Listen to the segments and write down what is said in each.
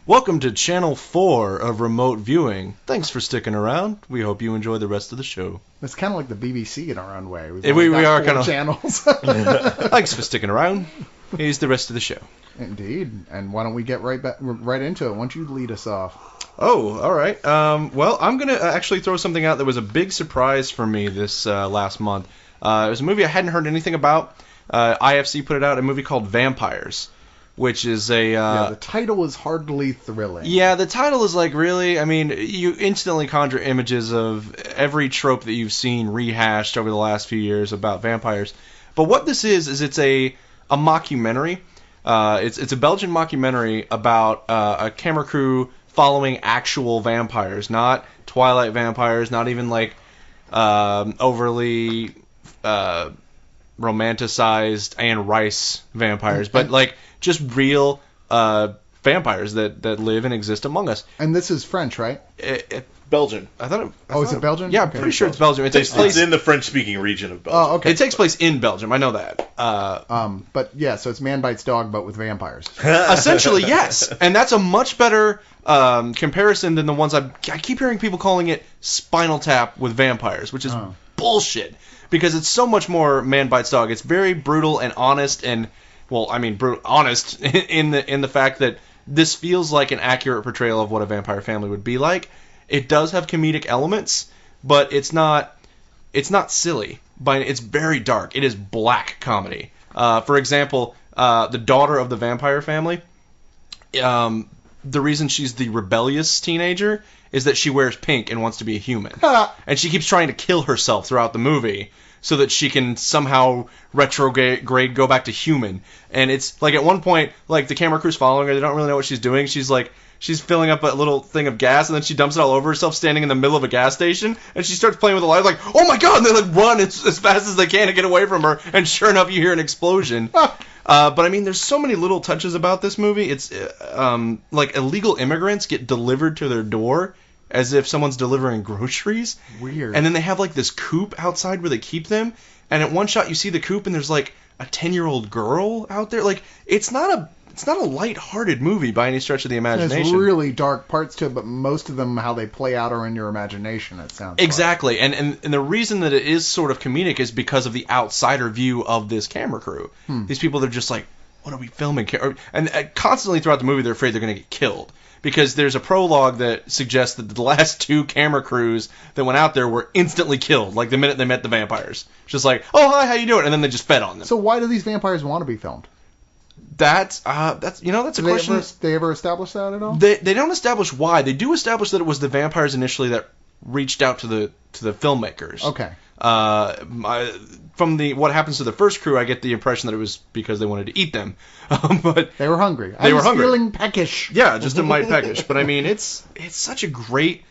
Welcome to Channel 4 of Remote Viewing. Thanks for sticking around. We hope you enjoy the rest of the show. It's kind of like the BBC in our own way. We are kind of channels. Thanks for sticking around. Here's the rest of the show. Indeed. And why don't we get right into it? Why don't you lead us off? Oh, all right. Well, I'm going to actually throw something out that was a big surprise for me this last month. It was a movie I hadn't heard anything about. IFC put it out, a movie called Vampires, which is the title is hardly thrilling. Yeah, the title is like, really? I mean, you instantly conjure images of every trope that you've seen rehashed over the last few years about vampires. But what this is it's a mockumentary. It's a Belgian mockumentary about a camera crew following actual vampires, not Twilight vampires, not even like overly romanticized Anne Rice vampires, but like just real vampires that live and exist among us. And this is French, right? Belgian. Is it Belgian? Yeah, I'm pretty sure it's Belgium. It takes place in the French-speaking region of Belgium. Oh, okay. It takes place in Belgium. I know that. But yeah, so it's Man Bites Dog, but with vampires. Essentially, yes. And that's a much better comparison than the ones I keep hearing people calling it Spinal Tap with vampires, which is bullshit. Because it's so much more Man Bites Dog. It's very brutal and honest, and honest in the fact that this feels like an accurate portrayal of what a vampire family would be like. It does have comedic elements, but it's not silly. It's very dark. It is black comedy. For example, the daughter of the vampire family, the reason she's the rebellious teenager is that she wears pink and wants to be a human. And she keeps trying to kill herself throughout the movie so that she can somehow retrograde, go back to human. And it's like at one point, like the camera crew's following her, they don't really know what she's doing. She's filling up a little thing of gas, and then she dumps it all over herself standing in the middle of a gas station, and she starts playing with the lights like, oh my god, and they like run as fast as they can to get away from her, and sure enough, you hear an explosion. But I mean, there's so many little touches about this movie. It's like illegal immigrants get delivered to their door as if someone's delivering groceries. Weird. And then they have like this coop outside where they keep them, and at one shot you see the coop, and there's like a 10-year-old girl out there. Like, it's not a light-hearted movie by any stretch of the imagination. There's really dark parts to it, but most of them, how they play out, are in your imagination, it sounds exactly. Like. And the reason that it is sort of comedic is because of the outsider view of this camera crew. These people, they're just like, what are we filming? And constantly throughout the movie, they're afraid they're going to get killed. Because there's a prologue that suggests that the last two camera crews that went out there were instantly killed, like the minute they met the vampires. Just like, oh, hi, how you doing? And then they just fed on them. So why do these vampires want to be filmed? That's a question. They ever establish that at all? They don't establish why. They do establish that it was the vampires initially that reached out to the filmmakers. Okay. From what happens to the first crew, I get the impression that it was because they wanted to eat them. But they were hungry. They were hungry. Feeling peckish. Yeah, just a mite peckish. But I mean, it's such a great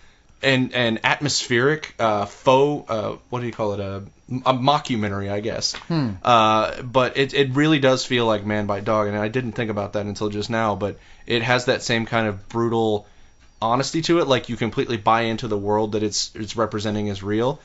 and atmospheric faux. What do you call it? A mockumentary, I guess. But it really does feel like Man Bite Dog, and I didn't think about that until just now. But it has that same kind of brutal honesty to it, like you completely buy into the world that it's representing as real.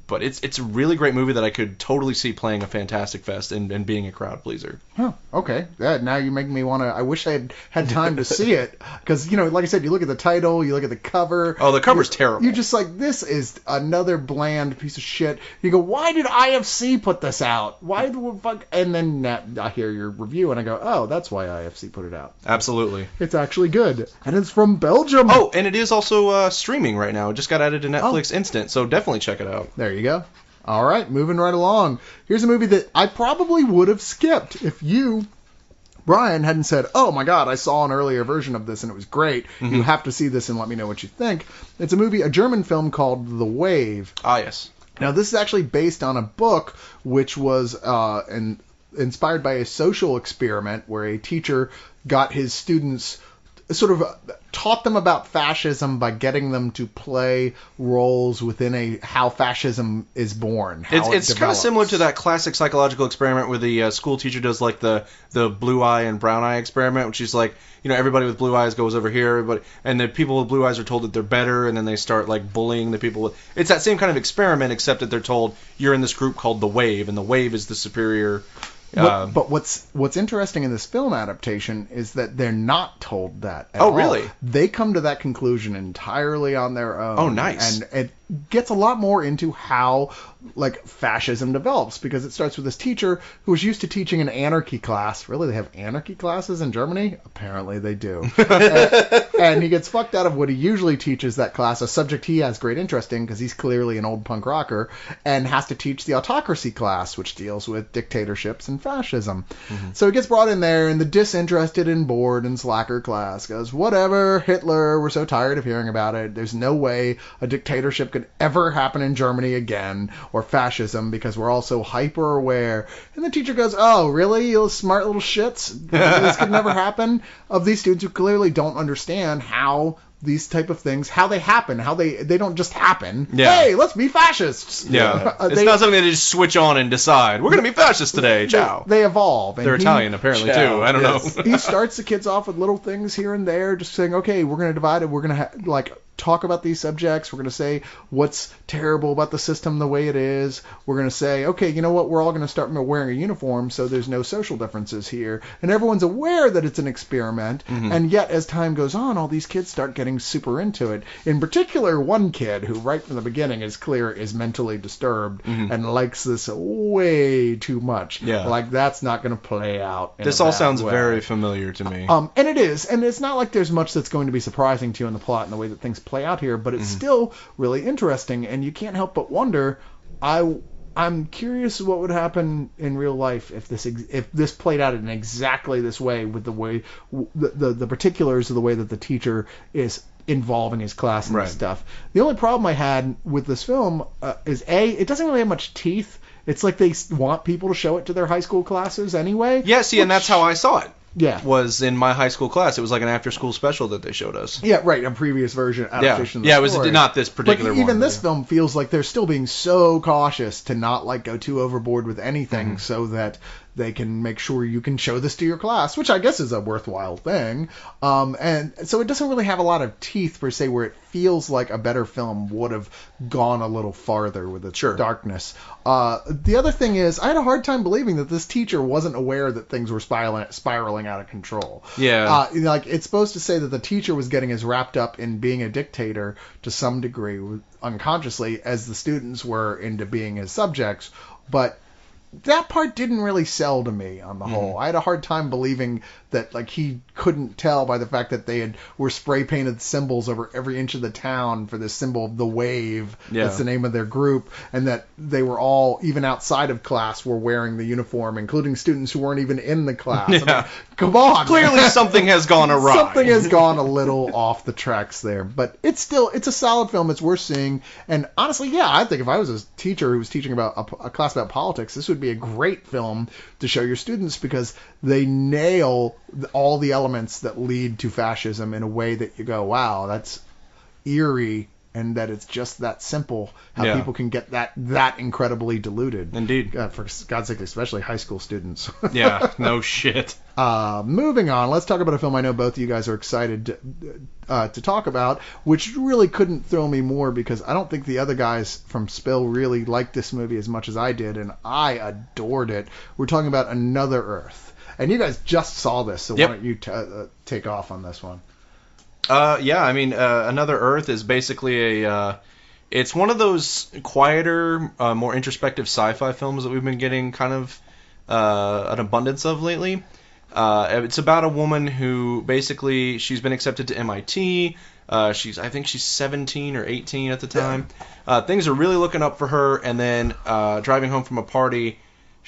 But it's a really great movie that I could totally see playing a Fantastic Fest and being a crowd pleaser. Huh, okay. Yeah, now you make me want to... I wish I had time to see it. Because, like I said, you look at the title, you look at the cover... Oh, the cover's terrible. You're just like, this is another bland piece of shit. You go, why did IFC put this out? Why the fuck... And then I hear your review, and I go, oh, that's why IFC put it out. Absolutely. It's actually good. And it's from Belgium. Oh, and it is also streaming right now. It just got added to Netflix Instant, so definitely check it out. There you go. All right, moving right along. Here's a movie that I probably would have skipped if you, Brian, hadn't said, oh my god, I saw an earlier version of this and it was great. You have to see this and let me know what you think. It's a German film called The Wave. Ah, yes. Now, this is actually based on a book which was inspired by a social experiment where a teacher got his students sort of taught them about fascism by getting them to play roles within how fascism is born. It's kind of similar to that classic psychological experiment where the school teacher does like the blue eye and brown eye experiment, which is like, everybody with blue eyes goes over here, and the people with blue eyes are told that they're better, and then they start like bullying the people with... It's that same kind of experiment, except that they're told you're in this group called The Wave, and The Wave is the superior But what's interesting in this film adaptation is that they're not told that at all. Oh, really? They come to that conclusion entirely on their own. Oh, nice. And it gets a lot more into how fascism develops, because it starts with this teacher who was used to teaching an anarchy class. Really, they have anarchy classes in Germany? Apparently they do. and he gets fucked out of what he usually teaches that class, a subject he has great interest in because he's clearly an old punk rocker, and has to teach the autocracy class, which deals with dictatorships and fascism. Mm-hmm. So he gets brought in there, and the disinterested and bored and slacker class goes, whatever, Hitler, we're so tired of hearing about it. There's no way a dictatorship could ever happen in Germany again, or fascism, because we're all so hyper aware. And the teacher goes, oh, really, you smart little shits? This could never happen? Of these students who clearly don't understand how these type of things, how they happen, how they don't just happen. Yeah. Hey, let's be fascists. Yeah. It's not something they just switch on and decide, we're going to be fascists today, ciao. They evolve. They're Italian, apparently, too. I don't know. He starts the kids off with little things here and there, just saying, okay, we're going to divide it. We're going to, talk about these subjects. We're going to say what's terrible about the system the way it is. We're going to say, okay, you know what? We're all going to start wearing a uniform, so there's no social differences here. And everyone's aware that it's an experiment. Mm-hmm. And yet, as time goes on, all these kids start getting super into it. In particular, one kid who right from the beginning is clear is mentally disturbed and likes this way too much. Yeah. That's not going to play out. This all sounds very familiar to me. And it is. And it's not like there's much that's going to be surprising to you in the plot and the way that things play out here, but it's still really interesting, and you can't help but wonder. I'm curious what would happen in real life if this played out in exactly this way, with the way the particulars of the way that the teacher is involving his class and stuff. The only problem I had with this film is it doesn't really have much teeth. It's like they want people to show it to their high school classes anyway. Yeah, see, and that's how I saw it. Yeah. Was in my high school class. It was like an after-school special that they showed us. Yeah, right. A previous version adaptation. Yeah, of the it was story. not this particular one. But even this film feels like they're still being so cautious to not go too overboard with anything, so that they can make sure you can show this to your class, which I guess is a worthwhile thing. And so it doesn't really have a lot of teeth per se, where it feels like a better film would have gone a little farther with its darkness. The other thing is, I had a hard time believing that this teacher wasn't aware that things were spiraling out of control. Yeah. It's supposed to say that the teacher was getting as wrapped up in being a dictator to some degree, unconsciously, as the students were into being his subjects, but that part didn't really sell to me on the whole. I had a hard time believing that he couldn't tell by the fact that they were spray painted symbols over every inch of the town for this symbol of the wave. Yeah. That's the name of their group, and that they were all, even outside of class, were wearing the uniform, including students who weren't even in the class. Yeah. I mean, come on. Clearly something has gone awry. Something has gone a little off the tracks there, but it's a solid film. It's worth seeing. And honestly, I think if I was a teacher who was teaching about a class about politics, this would be a great film to show your students, because they nail all the elements that lead to fascism in a way that you go, wow, that's eerie, and that it's just that simple, how people can get that incredibly diluted. Indeed. For God's sake, especially high school students. Yeah, no shit. Moving on, let's talk about a film I know both of you guys are excited to talk about, which really couldn't thrill me more, because I don't think the other guys from Spill really liked this movie as much as I did, and I adored it. We're talking about Another Earth. And you guys just saw this, so why don't you take off on this one? Another Earth is basically it's one of those quieter, more introspective sci-fi films that we've been getting kind of an abundance of lately. It's about a woman who basically, she's been accepted to MIT. I think she's 17 or 18 at the time. Things are really looking up for her, and then driving home from a party,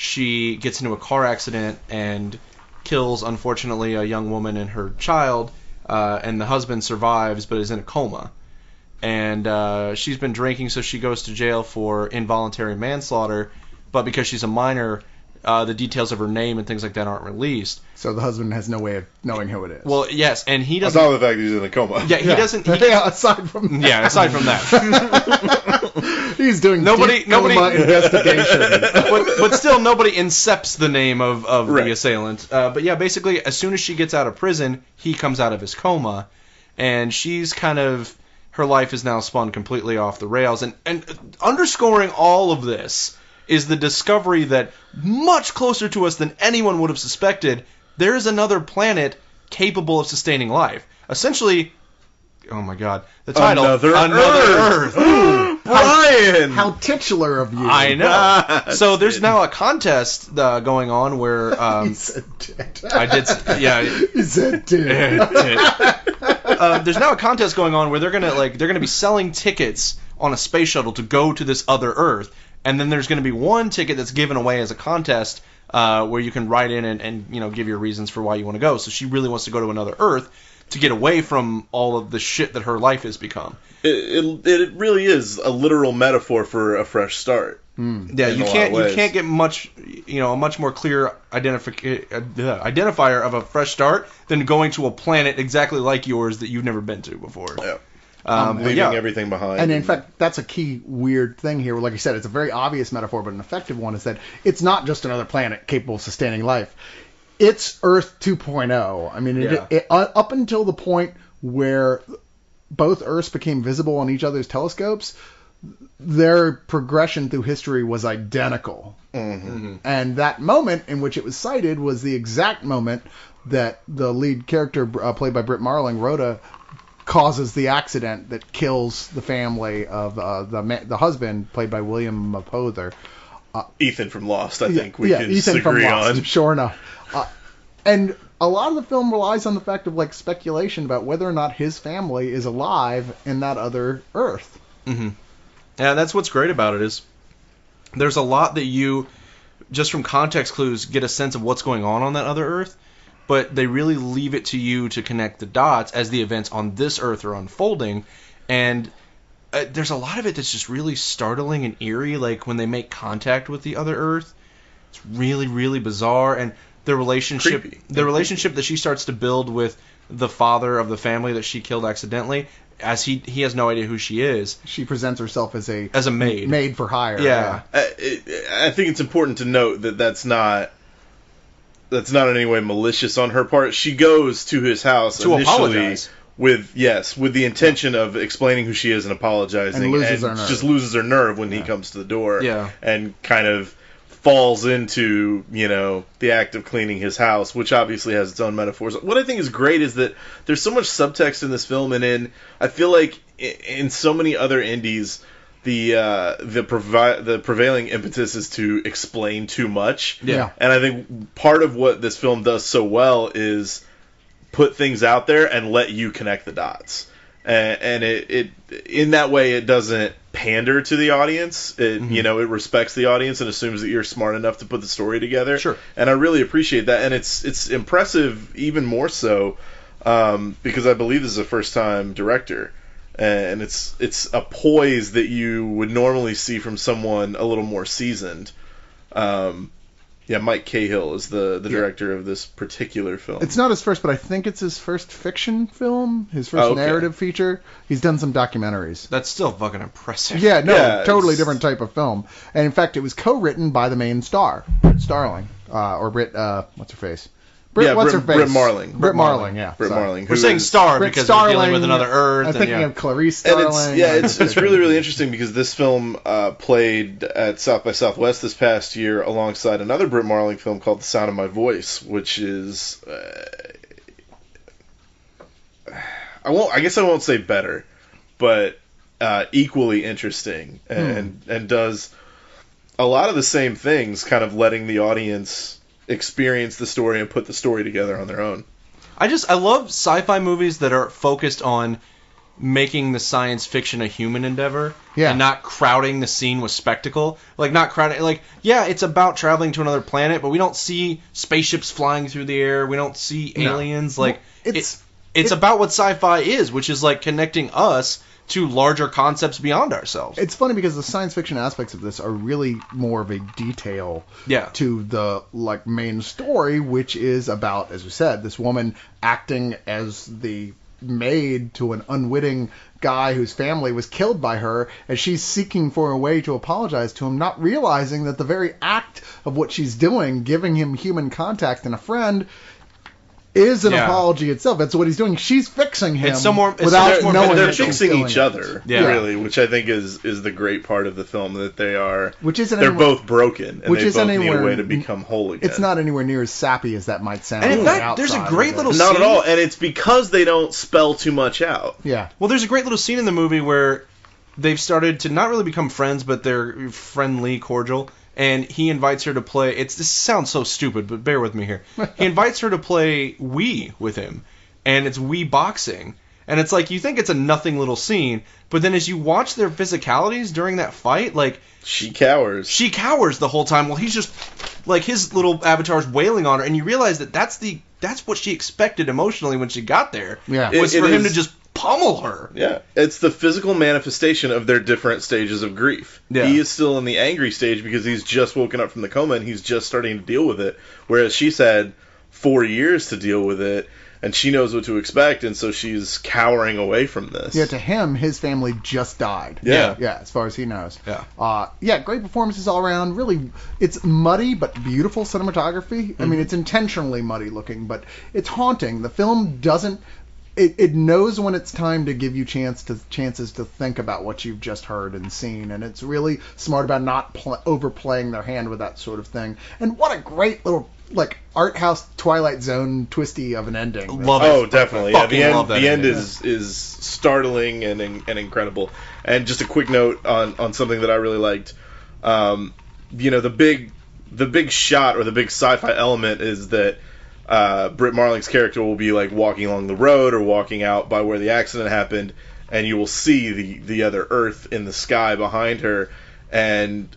she gets into a car accident and kills, unfortunately, a young woman and her child. And the husband survives but is in a coma. And she's been drinking, so she goes to jail for involuntary manslaughter. But because she's a minor, the details of her name and things like that aren't released. So the husband has no way of knowing who it is. Well, yes, and he doesn't... Aside from the fact he's in a coma. Yeah, he doesn't... aside from that. Yeah, aside from that. He's doing nobody investigation. but still, nobody incepts the name of right. the assailant. But yeah, basically, as soon as she gets out of prison, he comes out of his coma, and she's kind of... Her life is now spun completely off the rails. And underscoring all of this is the discovery that much closer to us than anyone would have suspected, there is another planet capable of sustaining life. Essentially, oh my God, the title, Another Earth. Brian! How titular of you. I know. So there's now a contest going on where... he said dead. I did, yeah. He said dead. There's now a contest going on where they're gonna be selling tickets on a space shuttle to go to this other Earth, and then there's gonna be one ticket that's given away as a contest where you can write in and give your reasons for why you want to go. So she really wants to go to another Earth to get away from all of the shit that her life has become. It really is a literal metaphor for a fresh start. Yeah, you can't get much a much more clear identifier of a fresh start than going to a planet exactly like yours that you've never been to before. Yeah. Leaving everything behind. And in fact, that's a key weird thing here. Like you said, it's a very obvious metaphor, but an effective one is that it's not just another planet capable of sustaining life. It's Earth 2.0. I mean, up until the point where both Earths became visible on each other's telescopes, their progression through history was identical. Mm-hmm. And that moment in which it was sighted was the exact moment that the lead character, played by Britt Marling, Rhoda, causes the accident that kills the family of the husband, played by William Mapother. Ethan from Lost, I think we can Ethan agree from Lost, on. Sure enough. And a lot of the film relies on the fact of speculation about whether or not his family is alive in that other Earth. Mm-hmm. Yeah, that's what's great about it is there's a lot that you, just from context clues, get a sense of what's going on that other Earth, but they really leave it to you to connect the dots as the events on this Earth are unfolding, and there's a lot of it that's just really startling and eerie, like when they make contact with the other Earth. It's really, really bizarre, and the relationship that she starts to build with the father of the family that she killed accidentally, as he has no idea who she is. She presents herself as a maid. Maid for hire. Yeah. I think it's important to note that that's not in any way malicious on her part. She goes to his house to apologize with the intention of explaining who she is and apologizing, and just loses her nerve when he comes to the door. Yeah. And kind of falls into, the act of cleaning his house, which obviously has its own metaphors. What I think is great is that there's so much subtext in this film, and I feel like in so many other indies, the prevailing impetus is to explain too much. Yeah. And I think part of what this film does so well is put things out there and let you connect the dots. And it in that way, it doesn't pander to the audience. It it respects the audience and assumes that you're smart enough to put the story together. Sure. And I really appreciate that. And it's impressive even more so because I believe this is a first time director, and it's a poise that you would normally see from someone a little more seasoned. Mike Cahill is the director of this particular film. It's not his first, but I think it's his first fiction film, his first narrative feature. He's done some documentaries. That's still fucking impressive. Yeah, totally different type of film. And in fact, it was co-written by the main star, Britt Starling, or Britt, what's her face? Britt Marling. Britt Marling, yeah. Britt Marling. We're saying star because we're dealing with another Earth. I'm thinking of Clarice Starling. And it's really, really interesting because this film played at South by Southwest this past year alongside another Britt Marling film called The Sound of My Voice, which is I guess I won't say better, but equally interesting and does a lot of the same things, kind of letting the audience experience the story and put the story together on their own. I love sci-fi movies that are focused on making the science fiction a human endeavor and not crowding the scene with spectacle. It's about traveling to another planet, but we don't see spaceships flying through the air. We don't see aliens. It's about what sci-fi is, which is like connecting us to larger concepts beyond ourselves. It's funny because the science fiction aspects of this are really more of a detail to the main story, which is about, as we said, this woman acting as the maid to an unwitting guy whose family was killed by her, as she's seeking for a way to apologize to him, not realizing that the very act of what she's doing, giving him human contact and a friend, is an Yeah. apology itself. That's what he's doing. She's fixing him It's more without more knowing they're that she's fixing doing each it. other, Yeah. really, which I think is the great part of the film, that they are, Which isn't they're anywhere- both broken, and which they isn't both need a anywhere- way to become whole again. It's not anywhere near as sappy as that might sound. And in on the fact, there's a outside great of it. little Not at scene. all, and it's because they don't spell too much out. Yeah. Well, there's a great little scene in the movie where they've started to not really become friends, but they're friendly, cordial. And he invites her to play. This sounds so stupid, but bear with me here. He invites her to play Wii with him, and it's Wii boxing. And it's like, you think it's a nothing little scene, but then as you watch their physicalities during that fight, like, She cowers. she cowers the whole time while he's just, like, his little avatar's wailing on her, and you realize that that's what she expected emotionally when she got there. Yeah. Was It for him is- to just pummel her. Yeah, it's the physical manifestation of their different stages of grief. Yeah. He is still in the angry stage because he's just woken up from the coma and he's just starting to deal with it, whereas she's had 4 years to deal with it, and she knows what to expect, and so she's cowering away from this. Yeah, to him, his family just died. Yeah. Yeah, as far as he knows. Yeah. Yeah, great performances all around. Really, it's muddy but beautiful cinematography. I mean, it's intentionally muddy looking, but it's haunting. The film doesn't... It knows when it's time to give you chances to think about what you've just heard and seen, and it's really smart about not overplaying their hand with that sort of thing. And what a great little art house Twilight Zone twisty of an ending. Love it. Oh, definitely. Yeah, Fucking love that the end ending. is startling and incredible. And just a quick note on something that I really liked. The big shot or the big sci-fi element is that Britt Marling's character will be like walking along the road or walking out by where the accident happened, and you will see the other Earth in the sky behind her. And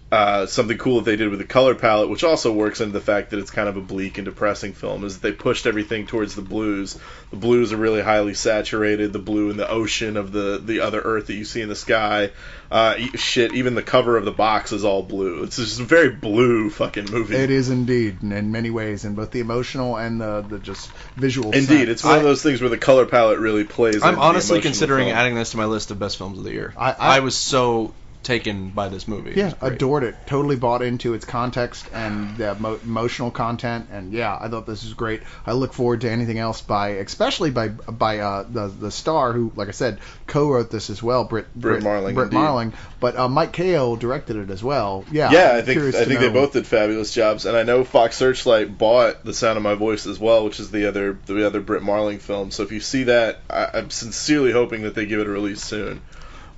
something cool that they did with the color palette, which also works into the fact that it's kind of a bleak and depressing film, is that they pushed everything towards the blues. The blues are really highly saturated, the blue in the ocean of the other Earth that you see in the sky. Even the cover of the box is all blue. It's just a very blue fucking movie. It is indeed, in many ways, in both the emotional and the just visual Indeed, sense. it's one of those things where the color palette really plays. I'm into the honestly emotion of the considering film. adding this to my list of best films of the year. I was so taken by this movie. It Yeah, was great. adored it. Totally bought into its context and the emotional content, and yeah, I thought this was great. I look forward to anything else especially by the star who, like I said, co-wrote this as well, Britt Marling, Britt indeed. Marling, but Mike Kao directed it as well. Yeah, Yeah, I'm I think curious to they know. both did fabulous jobs, and I know Fox Searchlight bought The Sound of My Voice as well, which is the other Britt Marling film. So if you see that, I'm sincerely hoping that they give it a release soon.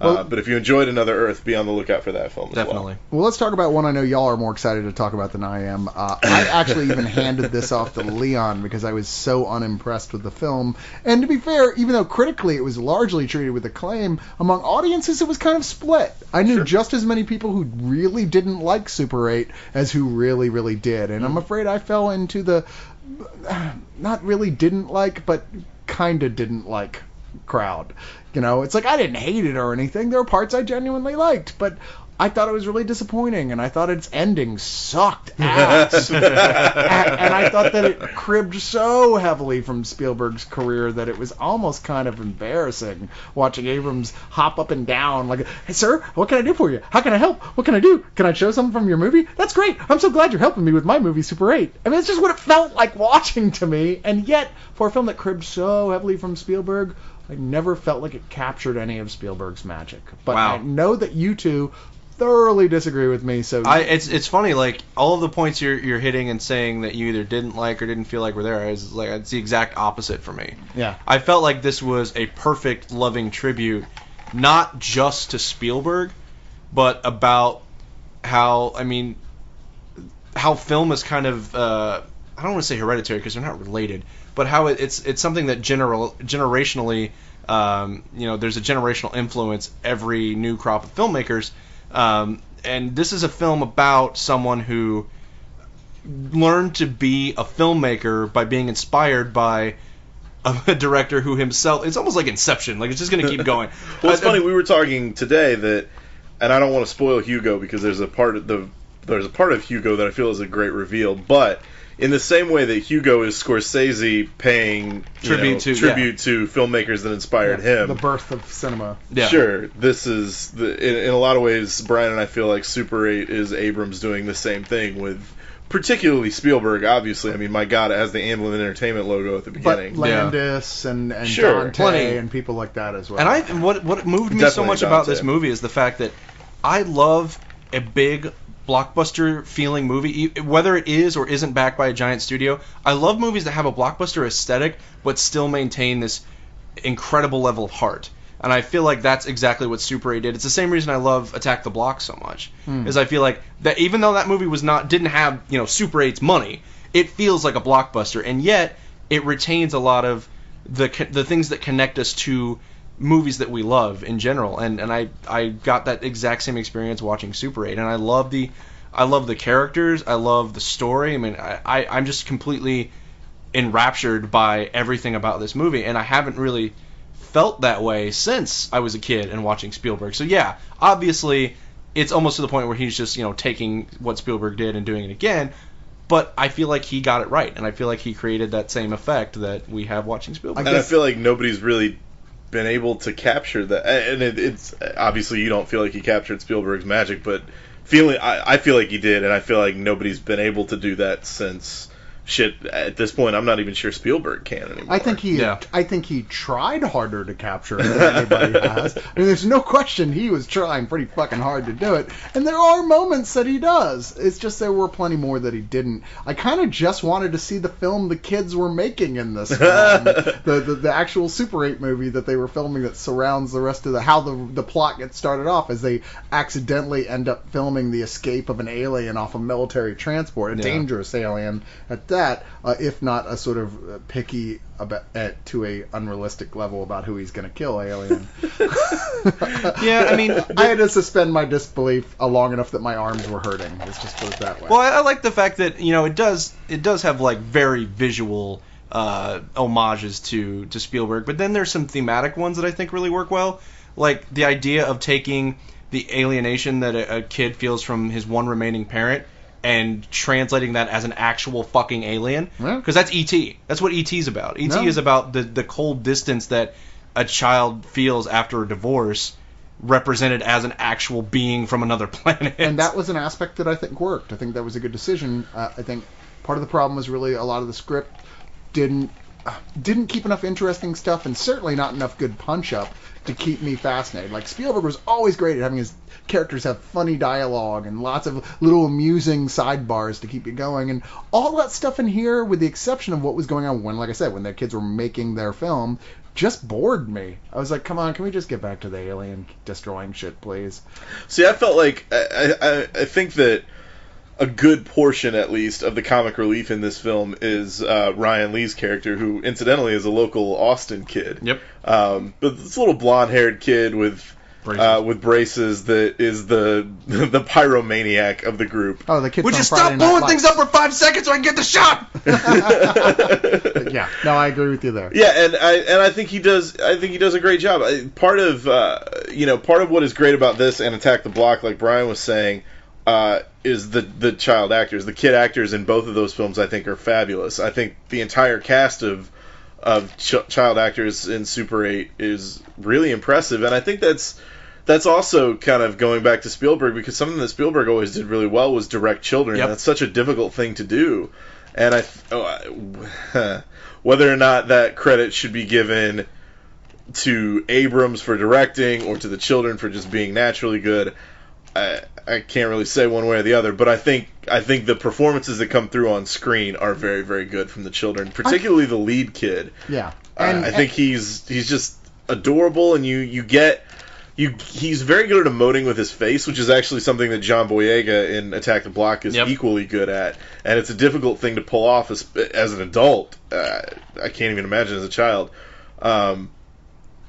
Well- But if you enjoyed Another Earth, be on the lookout for that film as Definitely. Well, let's talk about one I know y'all are more excited to talk about than I am. I actually even handed this off to Leon because I was so unimpressed with the film. And to be fair, even though critically it was largely treated with acclaim, among audiences it was kind of split. I knew just as many people who really didn't like Super 8 as who really, really did. And I'm afraid I fell into the not really didn't like, but kind of didn't like crowd. You know, it's like I didn't hate it or anything. There were parts I genuinely liked, but I thought it was really disappointing, and I thought its ending sucked ass. and I thought that it cribbed so heavily from Spielberg's career that it was almost kind of embarrassing watching Abrams hop up and down like, "Hey, sir, what can I do for you? How can I help? What can I do? Can I show something from your movie? That's great. I'm so glad you're helping me with my movie, Super 8. I mean, it's just what it felt like watching to me, and yet, for a film that cribbed so heavily from Spielberg, I never felt like it captured any of Spielberg's magic. But Wow. I know that you two thoroughly disagree with me, so It's funny, like all of the points you're hitting and saying that you either didn't like or didn't feel like were there. It's the exact opposite for me. yeah. I felt like this was a perfect, loving tribute, not just to Spielberg, but about how film is kind of I don't want to say hereditary because they're not related, but how it's something that generationally there's a generational influence every new crop of filmmakers. And this is a film about someone who learned to be a filmmaker by being inspired by a director who himself, it's almost like Inception, like it's just going to keep going. Well, it's funny, we were talking today that, and I don't want to spoil Hugo because there's a part of Hugo that I feel is a great reveal, but in the same way that Hugo is Scorsese paying tribute to filmmakers that inspired him, The birth of cinema. Yeah. Sure, this is in a lot of ways. Brian and I feel like Super 8 is Abrams doing the same thing with particularly Spielberg, obviously. I mean, my God, it has the Amblin Entertainment logo at the beginning. But Landis and Sure, Dante plenty. and people like that as well. And what moved me so Definitely much about Dante. this movie is the fact that I love a big blockbuster feeling movie, whether it is or isn't backed by a giant studio. I love movies that have a blockbuster aesthetic but still maintain this incredible level of heart. And I feel like that's exactly what Super 8 did. It's the same reason I love Attack the Block so much. Is I feel like that even though that movie didn't have, Super 8's money, it feels like a blockbuster, and yet it retains a lot of the things that connect us to movies that we love in general. And I got that exact same experience watching Super 8, and I love the characters, I love the story. I mean, I'm just completely enraptured by everything about this movie, and I haven't really felt that way since I was a kid and watching Spielberg. So yeah, obviously it's almost to the point where he's just, taking what Spielberg did and doing it again, but I feel like he got it right, and I feel like he created that same effect that we have watching Spielberg. And I feel like nobody's really been able to capture that, and it's obviously you don't feel like he captured Spielberg's magic, but I feel like he did, and I feel like nobody's been able to do that since. Shit, at this point, I'm not even sure Spielberg can anymore. I think he tried harder to capture it than anybody has. I mean, there's no question he was trying pretty fucking hard to do it. And there are moments that he does. It's just there were plenty more that he didn't. I kind of just wanted to see the film the kids were making in this film. the actual Super 8 movie that they were filming that surrounds the rest of how the plot gets started off as they accidentally end up filming the escape of an alien off a military transport, a dangerous alien at that, if not a sort of picky to a unrealistic level about who he's going to kill alien. Yeah, I mean, I had to suspend my disbelief long enough that my arms were hurting. Let's just put it that way. Well, I like the fact that it does have like very visual homages to Spielberg, but then there's some thematic ones that I think really work well, like the idea of taking the alienation that a kid feels from his one remaining parent and translating that as an actual fucking alien. Because that's E.T. That's what E.T.'s about. E.T. is about the cold distance that a child feels after a divorce, represented as an actual being from another planet. And that was an aspect that I think worked. I think that was a good decision. I think part of the problem was really a lot of the script didn't keep enough interesting stuff, and certainly not enough good punch-up to keep me fascinated. Like, Spielberg was always great at having his characters have funny dialogue and lots of little amusing sidebars to keep you going, and all that stuff in here, with the exception of what was going on when, like I said, when their kids were making their film, just bored me. I was like, come on, can we just get back to the alien destroying shit, please? See, I felt like I think that a good portion, at least, of the comic relief in this film is Ryan Lee's character, who, incidentally, is a local Austin kid. Yep. But this little blonde-haired kid with braces that is the pyromaniac of the group. Oh, the kid Would from you Friday stop Night blowing Lights. things up for 5 seconds so I can get the shot? Yeah, no, I agree with you there. Yeah, and I think he does. I think he does a great job. Part of what is great about this and Attack the Block, like Brian was saying, is the child actors. The kid actors in both of those films, I think, are fabulous. I think the entire cast of child actors in Super 8 is really impressive, and I think that's also kind of going back to Spielberg, because something that Spielberg always did really well was direct children. Yep. That's such a difficult thing to do, and whether or not that credit should be given to Abrams for directing or to the children for just being naturally good, I can't really say one way or the other, but I think the performances that come through on screen are very, very good from the children, particularly the lead kid. Yeah, I think he's just adorable, and he's very good at emoting with his face, which is actually something that John Boyega in Attack the Block is equally good at, and it's a difficult thing to pull off as an adult. I can't even imagine as a child.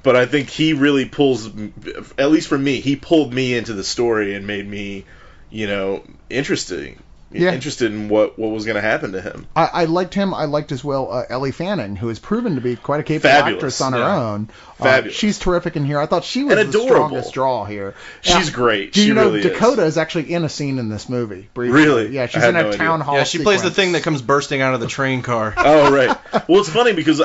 But I think he really pulls, at least for me, he pulled me into the story and made me, interested in what was going to happen to him. I liked him. I liked as well Ellie Fanning, who has proven to be quite a capable actress on her own. Fabulous. She's terrific in here. I thought she was the strongest draw here. She's great. Do you know really Dakota is actually in a scene in this movie? Briefly. Really? Yeah, she's in a town hall. Yeah, she plays the sequence. thing that comes bursting out of the train car. Oh, right. Well, it's funny because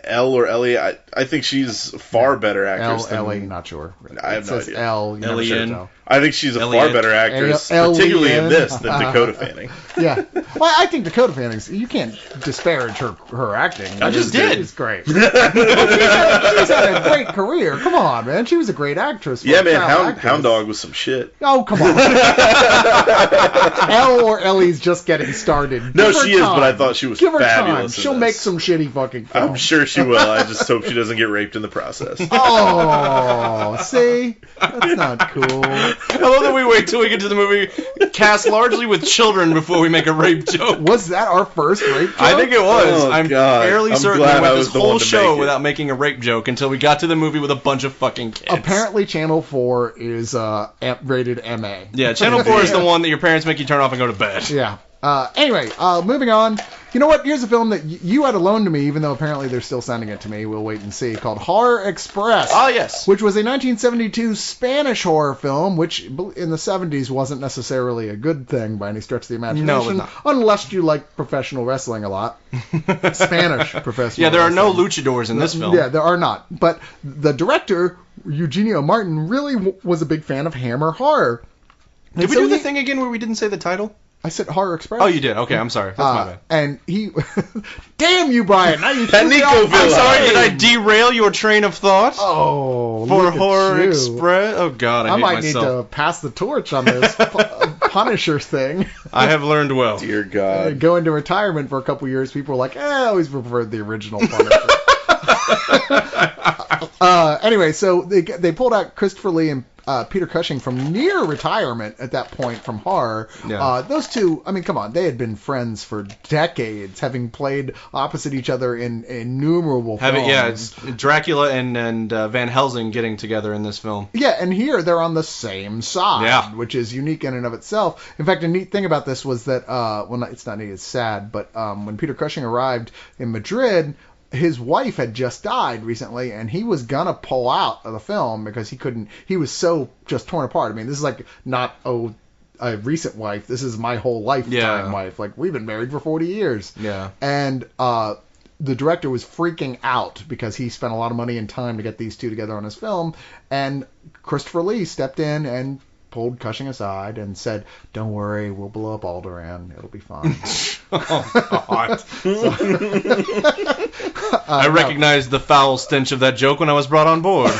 Elle or Ellie. I think she's a far better actress. Ellie, not sure. I have no idea. Ellie. I think she's a far better actress, particularly in this, than Dakota Fanning. Yeah. Well, I think Dakota Fanning's, you can't disparage her acting. I just did. She's great. She's had a great career. Come on, man. She was a great actress. Yeah, man. Hound Dog was some shit. Oh, come on. Elle or Ellie's just getting started. No, she is, but I thought she was fabulous. Time. She'll make some shitty fucking films. I'm sure she will. I just hope she doesn't get raped in the process. Oh, see? That's not cool. I love that we wait till we get to the movie cast largely with children before we make a rape joke. Was that our first rape joke? I think it was. Oh, I'm God. fairly certain glad we I went was this the whole one to show make it. without making a rape joke until we got to the movie with a bunch of fucking kids. Apparently Channel 4 is rated MA. Yeah, Channel 4 is the one that your parents make you turn off and go to bed. Yeah. Anyway, moving on. You know what? Here's a film that you had to loan to me, even though apparently they're still sending it to me. We'll wait and see. Called Horror Express. Ah, yes. Which was a 1972 Spanish horror film, which in the 70s wasn't necessarily a good thing by any stretch of the imagination. No, it was not. Unless you like professional wrestling a lot. Spanish professional Yeah, there are no wrestling. luchadors in this film. Yeah, there are not. But the director, Eugenio Martin, really was a big fan of Hammer horror. Did we do the thing again where we didn't say the title? I said Horror Express. Oh, you did. Okay, I'm sorry. That's my bad. And he... Damn you, Brian. Now you Nico I'm sorry, did I derail your train of thought? Oh, For look at Horror you. Express? Oh, God, I hate might myself. need to pass the torch on this Punisher thing. I have learned well. Dear God. Go into retirement for a couple years, people were like, I always preferred the original Punisher. Anyway, so they pulled out Christopher Lee and Peter Cushing from near retirement at that point from horror. Yeah. Those two, I mean, come on, they had been friends for decades, having played opposite each other in innumerable films. Yeah, it's Dracula and Van Helsing getting together in this film. Yeah, and here they're on the same side, Yeah. which is unique in and of itself. In fact, a neat thing about this was that, well, it's not neat, it's sad, but when Peter Cushing arrived in Madrid, his wife had just died recently, and he was gonna pull out of the film because he was so just torn apart. I mean, this is like not a recent wife. This is my whole lifetime wife. Like, we've been married for 40 years. Yeah. And the director was freaking out because he spent a lot of money and time to get these two together on his film, and Christopher Lee stepped in and pulled Cushing aside and said, "Don't worry, we'll blow up Alderaan. It'll be fine." Oh, God. I recognized the foul stench of that joke when I was brought on board.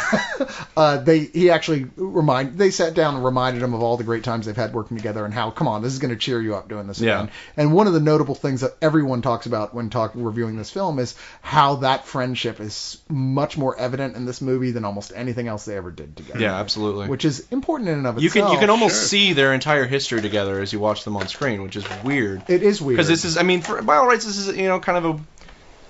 They sat down and reminded him of all the great times they've had working together and how, come on, this is going to cheer you up doing this again. And one of the notable things that everyone talks about when reviewing this film is how that friendship is much more evident in this movie than almost anything else they ever did together. Yeah, absolutely. Which is important in and of You itself. can almost see their entire history together as you watch them on screen, which is weird. It is weird. Because this is, I mean, by all rights, this is, kind of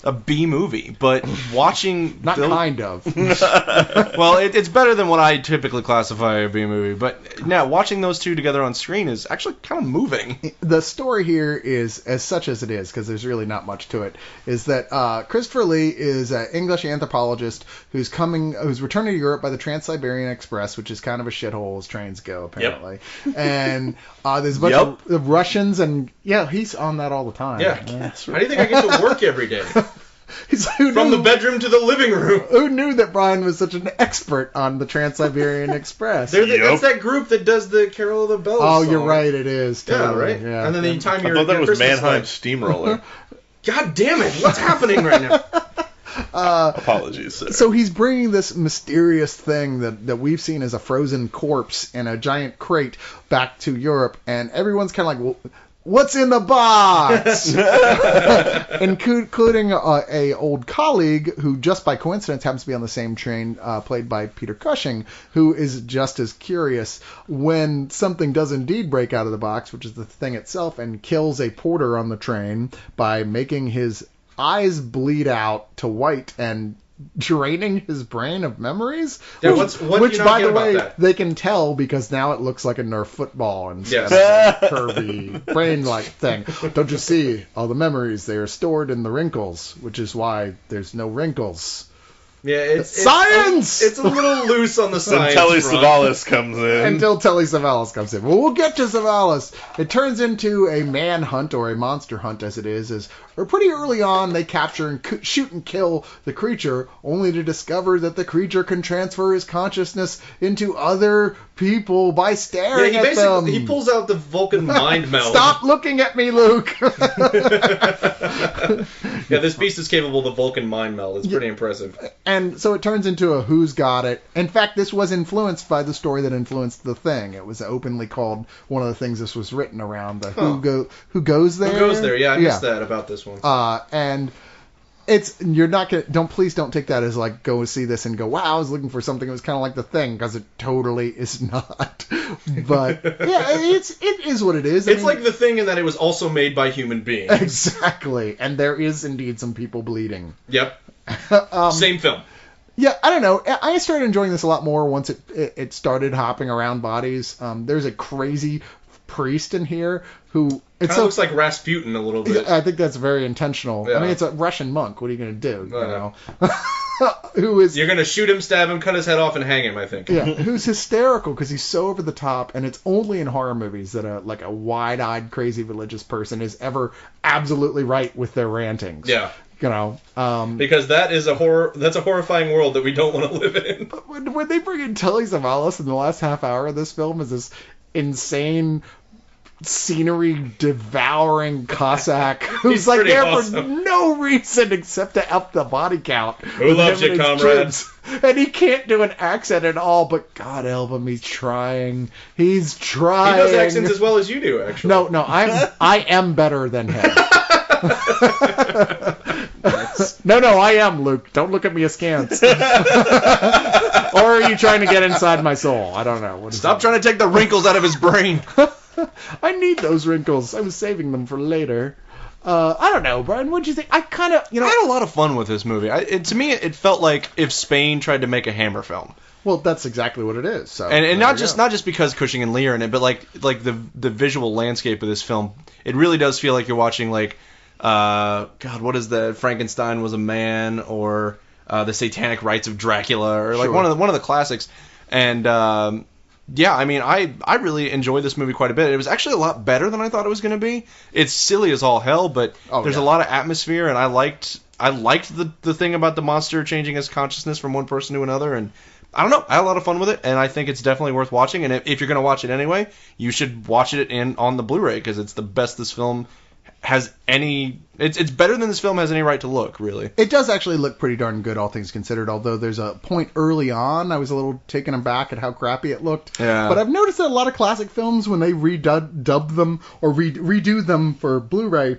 a B movie, but watching... kind of. Well, it's better than what I typically classify a B movie, but now watching those two together on screen is actually kind of moving. The story here is, as such as it is, because there's really not much to it, is that Christopher Lee is an English anthropologist who's returning to Europe by the Trans-Siberian Express, which is kind of a shithole as trains go, apparently. Yep. And there's a bunch of Russians, and he's on that all the time. Yeah. How do you think I get to work every day? From the bedroom to the living room. Who knew that Brian was such an expert on the Trans-Siberian Express? That's that group that does the Carol of the Bells song. You're right, it is. Totally. Yeah, right? Yeah. And then the time I thought that was Mannheim Steamroller. God damn it, what's happening right now? Apologies, sir. So he's bringing this mysterious thing that we've seen as a frozen corpse in a giant crate back to Europe, and everyone's kind of like, well, what's in the box? Including a old colleague who just by coincidence happens to be on the same train, played by Peter Cushing, who is just as curious when something does indeed break out of the box, which is the thing itself, and kills a porter on the train by making his eyes bleed out to white and draining his brain of memories. Yeah, which by the way, they can tell because now it looks like a Nerf football instead of a curvy brain-like thing. Don't you see? All the memories, they are stored in the wrinkles, which is why there's no wrinkles. Yeah, it's science! It's a little loose on the science Then Telly front. Savalas comes in. Until Telly Savalas comes in. Well, we'll get to Savalas. It turns into a manhunt, or a monster hunt as it is or pretty early on they capture and shoot and kill the creature, only to discover that the creature can transfer his consciousness into other people by staring at them. He pulls out the Vulcan mind meld. Stop looking at me, Luke! Yeah, this beast is capable of the Vulcan mind meld. It's pretty impressive. And so it turns into a Who's Got It. In fact, this was influenced by the story that influenced The Thing. It was openly called one of the things this was written around. The Who Goes There? Who Goes There? Yeah, I missed that about this one. And you're not gonna please don't take that as like go see this and go, wow, I was looking for something that was kind of like The Thing, because it totally is not. But yeah, it is what it is. It's like The Thing in that it was also made by human beings. Exactly, and there is indeed some people bleeding. Yep. Same film. Yeah, I don't know. I started enjoying this a lot more once it started hopping around bodies. There's a crazy priest in here who looks like Rasputin a little bit. I think that's very intentional. Yeah. I mean, it's a Russian monk. What are you going to do? You know, who is? You're going to shoot him, stab him, cut his head off, and hang him. I think. Yeah, who's hysterical because he's so over the top, and it's only in horror movies that a wide-eyed, crazy religious person is ever absolutely right with their rantings. Yeah. You know, because that's a horrifying world that we don't want to live in. But when they bring in Telly Savalas in the last half hour of this film as this insane scenery devouring Cossack who's like there awesome. for no reason except to up the body count. Who loves you, comrades? And he can't do an accent at all, but God help him, he's trying. He's trying. He does accents as well as you do, actually. No, I am better than him. No, I am, Luke. Don't look at me askance. Or are you trying to get inside my soul? I don't know. Stop trying to take the wrinkles out of his brain. I need those wrinkles. I was saving them for later. I don't know, Brian. What'd you think? I had a lot of fun with this movie. To me, it felt like if Spain tried to make a Hammer film. Well, that's exactly what it is. So, and not just because Cushing and Lee are in it, but like the visual landscape of this film, it really does feel like you're watching God, what is that? Frankenstein Was a Man, or the Satanic Rites of Dracula, or like one of the classics. And yeah, I mean, I really enjoyed this movie quite a bit. It was actually a lot better than I thought it was going to be. It's silly as all hell, but there's a lot of atmosphere, and I liked the thing about the monster changing his consciousness from one person to another, and I don't know, I had a lot of fun with it, and I think it's definitely worth watching. And if you're going to watch it anyway, you should watch it on the Blu-ray, because it's the best this film has any. It's better than this film has any right to look, really. It does actually look pretty darn good, all things considered, although there's a point early on I was a little taken aback at how crappy it looked. Yeah. But I've noticed that a lot of classic films, when they redub them or redo them for Blu-ray,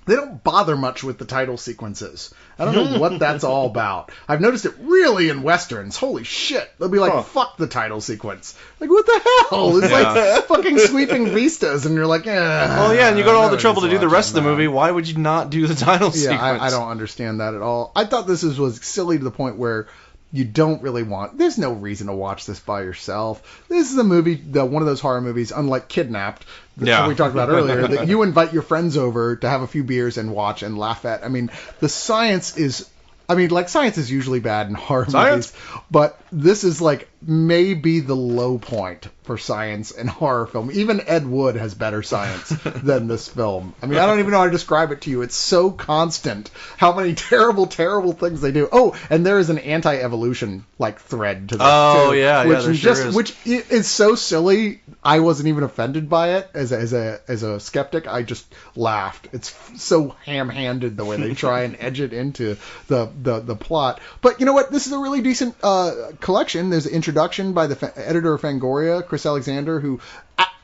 they don't bother much with the title sequences. I don't know what that's all about. I've noticed it really in Westerns. Holy shit. They'll be like, fuck the title sequence. Like, what the hell? It's like fucking sweeping vistas, and you're like, well, yeah, and you go to all the trouble to do the rest of the movie. Why would you not do the title sequence? Yeah, I don't understand that at all. I thought this was silly to the point where you don't really want. There's no reason to watch this by yourself. This is a movie, one of those horror movies, unlike Kidnapped, that we talked about earlier, that you invite your friends over to have a few beers and watch and laugh at. I mean, the science is. I mean, like, science is usually bad in horror movies, but this is, like, maybe the low point for science in horror film. Even Ed Wood has better science than this film. I mean, I don't even know how to describe it to you. It's so constant how many terrible, terrible things they do. Oh, and there is an anti-evolution, like, thread to this, too. Yeah, there sure is. Which is so silly, I wasn't even offended by it as a skeptic. I just laughed. It's so ham-handed the way they try and edge it into the plot. But you know what? This is a really decent collection. There's an introduction by the editor of Fangoria, Chris Alexander, who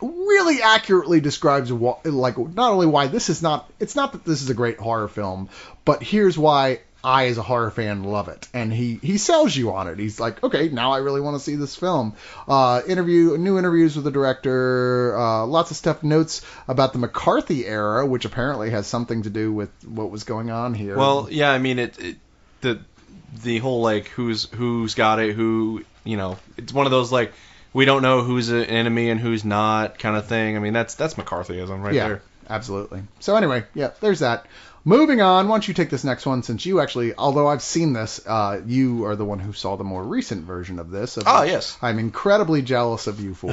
really accurately describes not only why this is not. It's not that this is a great horror film, but here's why I, as a horror fan, love it. And he sells you on it. He's like, okay, now I really want to see this film. New interviews with the director, lots of stuff, notes about the McCarthy era, which apparently has something to do with what was going on here. Well, yeah, I mean, the whole, like, who's got it, who, you know, it's one of those, like, we don't know who's an enemy and who's not kind of thing. I mean, that's McCarthyism right there. Yeah, absolutely. So anyway, yeah, there's that. Moving on, why don't you take this next one, since you actually, although I've seen this, you are the one who saw the more recent version of this. Yes. I'm incredibly jealous of you for.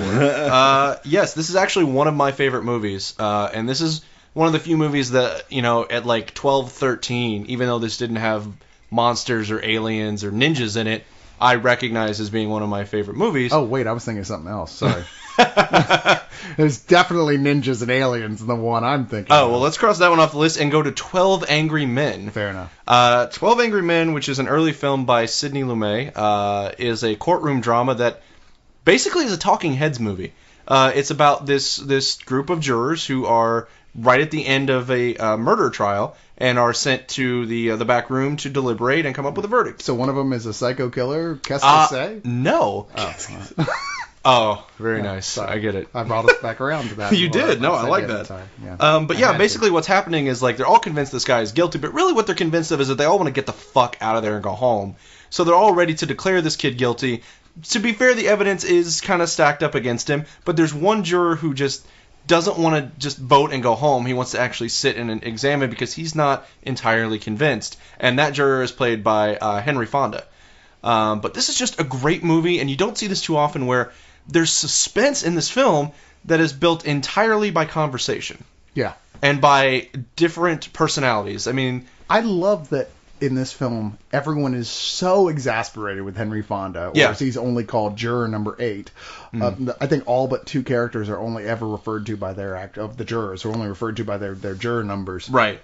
Yes, this is actually one of my favorite movies, and this is one of the few movies that, at like 12, 13, even though this didn't have monsters or aliens or ninjas in it, I recognize as being one of my favorite movies. Oh, wait, I was thinking of something else. Sorry. There's definitely ninjas and aliens in the one I'm thinking of. Well, let's cross that one off the list and go to 12 Angry Men. Fair enough. 12 Angry Men, which is an early film by Sidney Lumet, is a courtroom drama that basically is a talking heads movie. It's about this group of jurors who are right at the end of a murder trial and are sent to the back room to deliberate and come up with a verdict. So one of them is a psycho killer, qu'est-ce que c'est? No. Oh, very nice. Sorry. I get it. I brought us back around to that. You did. No, I like that. But yeah, basically what's happening is like they're all convinced this guy is guilty, but really what they're convinced of is that they all want to get the fuck out of there and go home. So they're all ready to declare this kid guilty. To be fair, the evidence is kind of stacked up against him, but there's one juror who just doesn't want to just vote and go home. He wants to actually sit and examine because he's not entirely convinced. And that juror is played by Henry Fonda. But this is just a great movie, and you don't see this too often where there's suspense in this film that is built entirely by conversation. Yeah. And by different personalities. I mean, I love that in this film, everyone is so exasperated with Henry Fonda, whereas he's only called juror number 8. I think all but 2 characters are only ever referred to by their of the jurors are only referred to by their juror numbers. Right.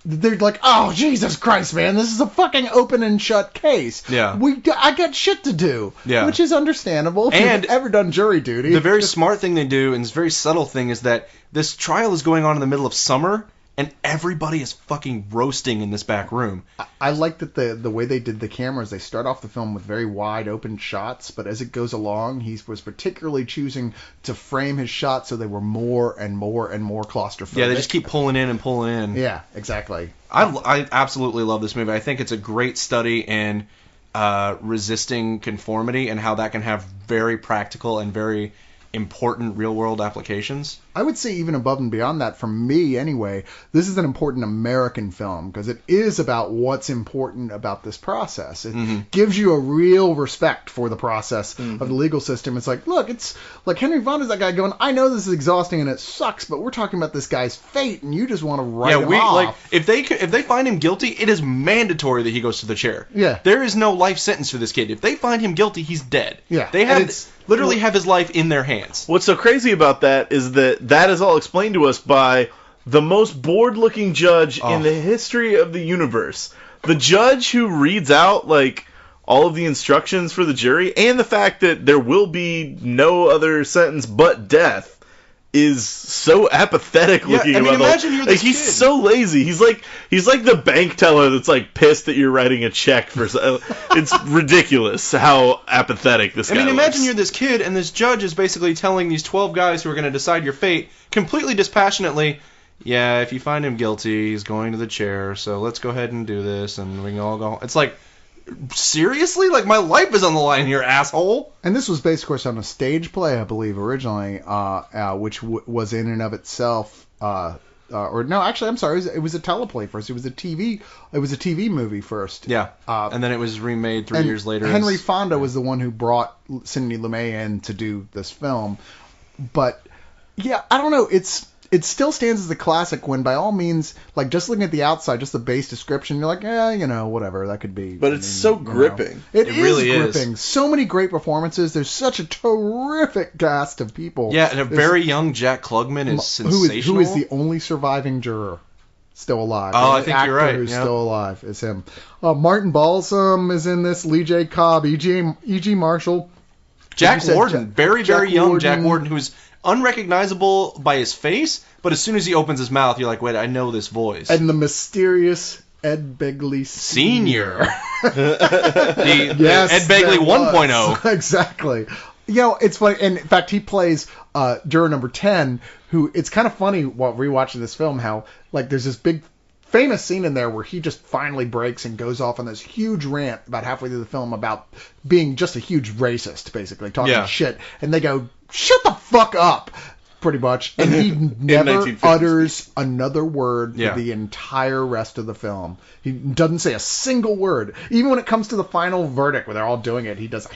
They're like, oh, Jesus Christ, man, this is a fucking open and shut case. Yeah. I got shit to do. Yeah. Which is understandable if and you've ever done jury duty. The very smart thing they do, and this very subtle thing, is that this trial is going on in the middle of summer, and everybody is fucking roasting in this back room. I like that the way they did the cameras, they start off the film with very wide open shots, but as it goes along, he was particularly choosing to frame his shots so they were more and more and more claustrophobic. Yeah, they just keep pulling in and pulling in. Yeah, exactly. I absolutely love this movie. I think it's a great study in resisting conformity and how that can have very practical and very important real-world applications. I would say even above and beyond that, from me anyway, this is an important American film because it is about what's important about this process. It gives you a real respect for the process of the legal system. It's like, look, it's like Henry Fonda's that guy going, I know this is exhausting and it sucks, but we're talking about this guy's fate and you just want to write him off. Like, if they find him guilty, it is mandatory that he goes to the chair. Yeah. There is no life sentence for this kid. If they find him guilty, he's dead. Yeah. They literally have his life in their hands. What's so crazy about that is that is all explained to us by the most bored-looking judge in the history of the universe. The judge who reads out, like, all of the instructions for the jury, and the fact that there will be no other sentence but death, is so apathetic looking. I mean, imagine you're this he's kid. so lazy. He's like the bank teller that's like pissed that you're writing a check for. It's ridiculous how apathetic this guy I mean, looks. imagine you're this kid and this judge is basically telling these 12 guys who are going to decide your fate completely dispassionately, yeah, if you find him guilty, he's going to the chair, so let's go ahead and do this and we can all go home. It's like, seriously? Like, my life is on the line here, asshole. And this was based, of course, on a stage play, I believe, originally, which was in and of itself, or no, actually, I'm sorry, it was a teleplay first. It was a TV movie first. Yeah, and then it was remade 3 years later. Henry Fonda was the one who brought Sidney Lumet in to do this film. But, yeah, I don't know, it still stands as a classic when, by all means, like, just looking at the outside, just the base description, you're like, whatever, that could be. But it's so gripping. It really is gripping. So many great performances. There's such a terrific cast of people. Yeah, and a very young Jack Klugman is sensational. Who is the only surviving juror still alive. Oh, I think actor you're right. Who's still alive is him. Martin Balsam is in this. Lee J. Cobb, E.G. Marshall. Jack Warden, very young Warden. Jack Warden, who's unrecognizable by his face, but as soon as he opens his mouth, you're like, wait, I know this voice. And the mysterious Ed Begley Senior. Yes, Ed Begley 1.0. Exactly. It's funny. And in fact, he plays juror number 10, who, it's kind of funny while rewatching this film how, like, there's this big famous scene in there where he just finally breaks and goes off on this huge rant about halfway through the film about being just a huge racist, basically, talking shit. And they go, shut the fuck up. pretty much. And he never 1950s. utters another word Yeah. for the entire rest of the film. He doesn't say a single word. Even when it comes to the final verdict where they're all doing it, he does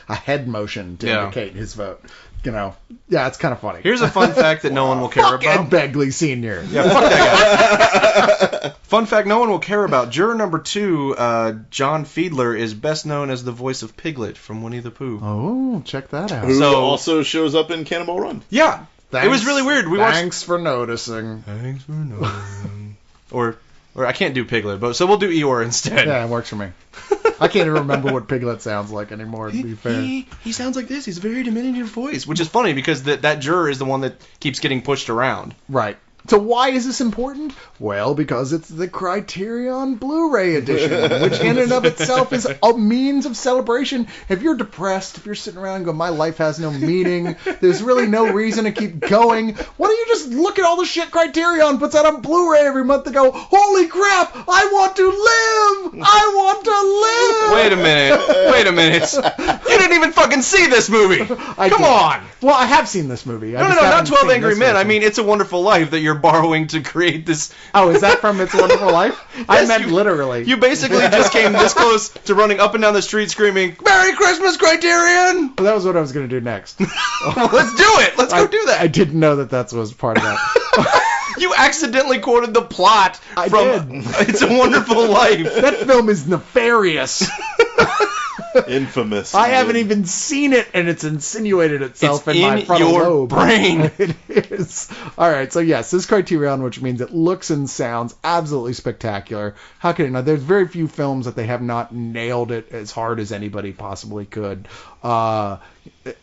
a head motion to Yeah. indicate his vote. You know, yeah, it's kind of funny. Here's a fun fact that no one will care Fuck Ed about. Begley Sr. Yeah, fuck that guy. Fun fact no one will care about. Juror number 2, John Fiedler, is best known as the voice of Piglet from Winnie the Pooh. Oh, check that out. Who So- also shows up in Cannonball Run. Yeah, it was really weird. We watched. Thanks for noticing. Thanks for knowing. or I can't do Piglet, but so we'll do Eeyore instead. Yeah, it works for me. I can't even remember what Piglet sounds like anymore, to be fair. He sounds like this. He's a very diminutive voice, which is funny because that juror is the one that keeps getting pushed around. Right. So why is this important? Well, because it's the Criterion Blu-ray edition, which in and of itself is a means of celebration. If you're depressed, if you're sitting around and go, my life has no meaning, there's really no reason to keep going, why don't you just look at all the shit Criterion puts out on Blu-ray every month and go, holy crap, I want to live! I want to live! Wait a minute. You didn't even fucking see this movie. Come on. Well, I have seen this movie. No, not 12 Angry Men. I mean, It's a Wonderful Life that you're borrowing to create this. Oh, is that from It's a Wonderful Life? I Yes, meant you- literally. You basically just came this close to running up and down the street screaming, Merry Christmas, Criterion! That was what I was going to do next. Let's do it. Let's go do that. I didn't know that was part of that. You accidentally quoted the plot I from did. It's a Wonderful Life. That film is nefarious. Infamous. I haven't even seen it, and it's insinuated itself It's in my in frontal your lobe. brain. It is. All right, so yes, this Criterion, which means it looks and sounds absolutely spectacular. How can it not? There's very few films that they have not nailed it as hard as anybody possibly could.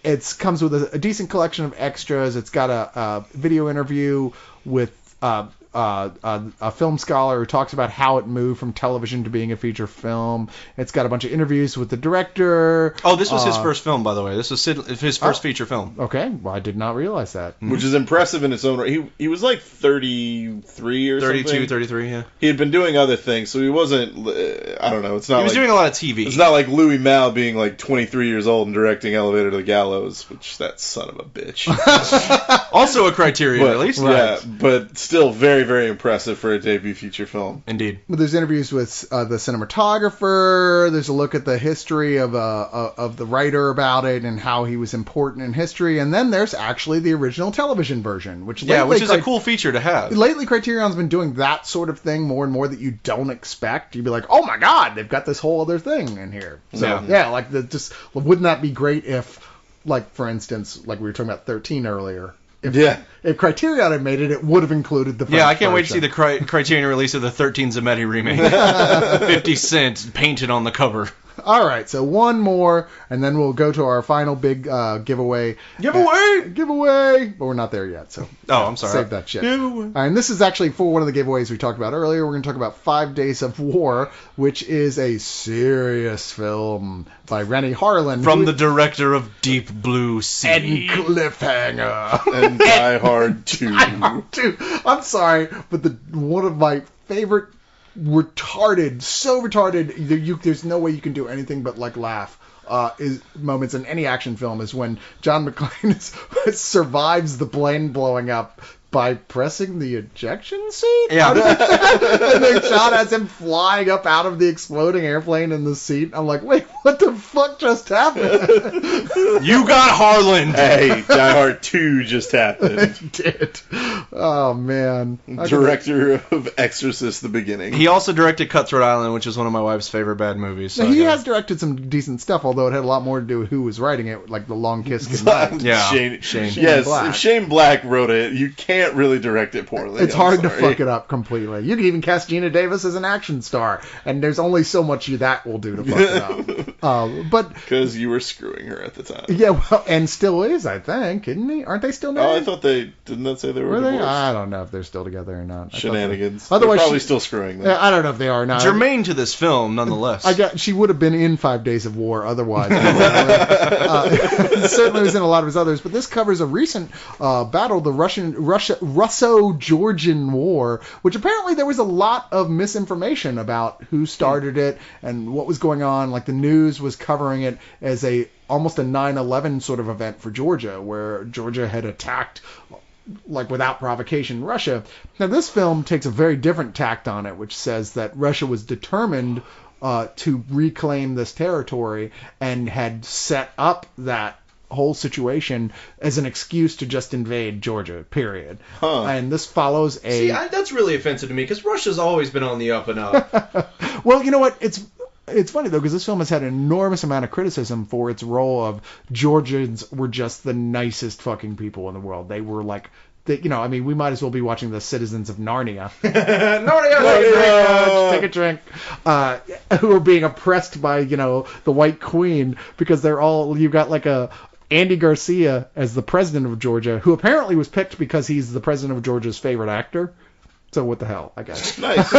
It comes with a decent collection of extras. It's got a video interview with a film scholar who talks about how it moved from television to being a feature film. It's got a bunch of interviews with the director. Oh, this was his first film, by the way. This was his first feature film. Okay, well, I did not realize that. Which is impressive in its own right. He was like 33 or 32, something. 33, yeah. He had been doing other things, so he wasn't. I don't know. It's not. He was like, doing a lot of TV. It's not like Louis Malle being like 23 years old and directing Elevator to the Gallows, which that son of a bitch. Also a Criterion release. Yeah, but still very, very impressive for a debut feature film. Indeed. But there's interviews with the cinematographer. There's a look at the history of the writer about it and how he was important in history. And then there's actually the original television version, which Which is a cool feature to have. Lately, Criterion's been doing that sort of thing more and more that you don't expect. You'd be like, oh my god, they've got this whole other thing in here. So yeah, like wouldn't that be great if, like for instance, like we were talking about 13 earlier. If Criterion had made it, it would have included the French I can't wait to see version. the Criterion release of the 13 Zemetti remake. 50 Cent painted on the cover. All right, so one more, and then we'll go to our final big giveaway. Giveaway! But we're not there yet, so I'm sorry. save that shit. Giveaway. All right, and this is actually for one of the giveaways we talked about earlier. We're going to talk about 5 Days of War, which is a serious film by Rennie Harlan. From the director of Deep Blue Sea. and Cliffhanger. And Die Hard 2. Dude, I'm sorry, but one of my favorite so retarded, there's no way you can do anything but like laugh. Is moments in any action film is when John McClane survives the plane blowing up by pressing the ejection seat. Yeah. And then John has him flying up out of the exploding airplane in the seat. I'm like, wait, what the fuck just happened? You got Harlan. Hey, Die Hard 2 just happened. It did. Oh man. Director of Exorcist: The Beginning. He also directed Cutthroat Island, which is one of my wife's favorite bad movies. So He has directed some decent stuff, although it had a lot more to do with who was writing it, like The Long Kiss Goodnight. Yeah. Shane. Shane Yes, Black. if Shane Black wrote it, you can't really direct it poorly. It's I'm hard to sorry. fuck it up completely. You can even cast Gina Davis as an action star, and there's only so much that will do to fuck it up. But Because you were screwing her at the time. yeah, well, and still is, I think, isn't he? Aren't they still married? Oh, I thought didn't that say they were Were they? divorced? I don't know if they're still together or not. I thought they- Shenanigans. Otherwise, They're probably she- still screwing them. I don't know if they are or not. germane to this film, nonetheless. She would have been in 5 Days of War otherwise. Certainly was in a lot of his others, but this covers a recent battle, the Russian Russo-Georgian War, which apparently there was a lot of misinformation about who started it and what was going on. Like the news was covering it as almost a 9/11 sort of event for Georgia, where Georgia had attacked, like without provocation, Russia. Now this film takes a very different tact on it, which says that Russia was determined to reclaim this territory and had set up that whole situation as an excuse to just invade Georgia, period. And this follows that's really offensive to me, because Russia's always been on the up and up. Well, you know what? It's funny, though, because this film has had an enormous amount of criticism for its role of Georgians were just the nicest fucking people in the world. They were like... we might as well be watching the Citizens of Narnia. Narnia! Take a drink. Who are being oppressed by, the White Queen, because you've got like Andy Garcia as the president of Georgia, who apparently was picked because he's the president of Georgia's favorite actor. So what the hell, I guess. Nice.